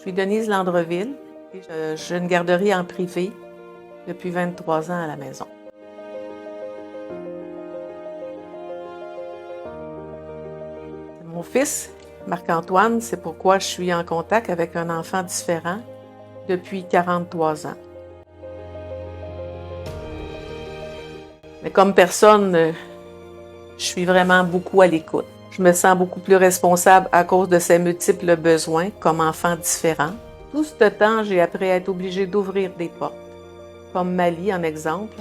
Je suis Denise Landreville et j'ai une garderie en privé depuis 23 ans à la maison. Mon fils, Marc-Antoine, c'est pourquoi je suis en contact avec un enfant différent depuis 43 ans. Mais comme personne, je suis vraiment beaucoup à l'écoute. Je me sens beaucoup plus responsable à cause de ses multiples besoins comme enfant différent. Tout ce temps, j'ai appris à être obligée d'ouvrir des portes, comme Mali en exemple,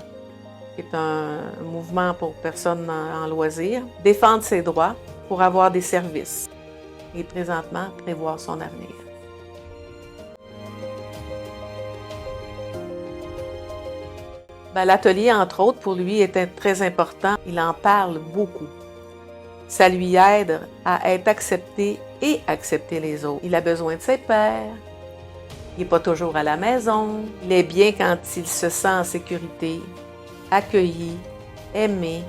qui est un mouvement pour personnes en loisir, défendre ses droits pour avoir des services et présentement prévoir son avenir. L'atelier, entre autres, pour lui était très important. Il en parle beaucoup. Ça lui aide à être accepté et accepter les autres. Il a besoin de ses pairs. Il n'est pas toujours à la maison. Il est bien quand il se sent en sécurité, accueilli, aimé,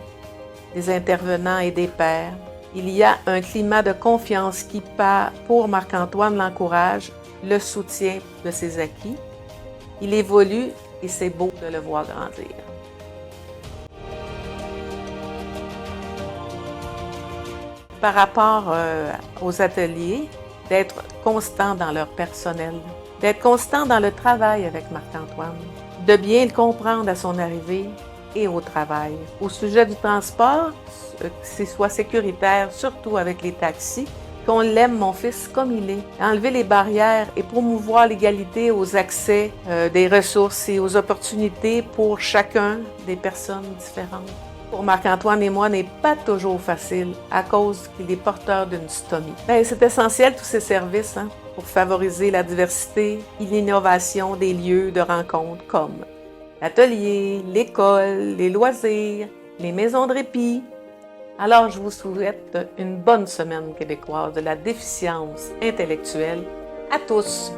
des intervenants et des pairs. Il y a un climat de confiance qui, pour Marc-Antoine, l'encourage, le soutien de ses acquis. Il évolue et c'est beau de le voir grandir. Par rapport aux ateliers, d'être constant dans leur personnel, d'être constant dans le travail avec Marc-Antoine, de bien le comprendre à son arrivée et au travail. Au sujet du transport, qu'il soit sécuritaire, surtout avec les taxis, qu'on l'aime, mon fils, comme il est. Enlever les barrières et promouvoir l'égalité aux accès des ressources et aux opportunités pour chacun des personnes différentes. Pour Marc-Antoine et moi, n'est pas toujours facile à cause qu'il est porteur d'une stomie. C'est essentiel tous ces services pour favoriser la diversité et l'innovation des lieux de rencontre comme l'atelier, l'école, les loisirs, les maisons de répit. Alors, je vous souhaite une bonne semaine québécoise de la déficience intellectuelle à tous.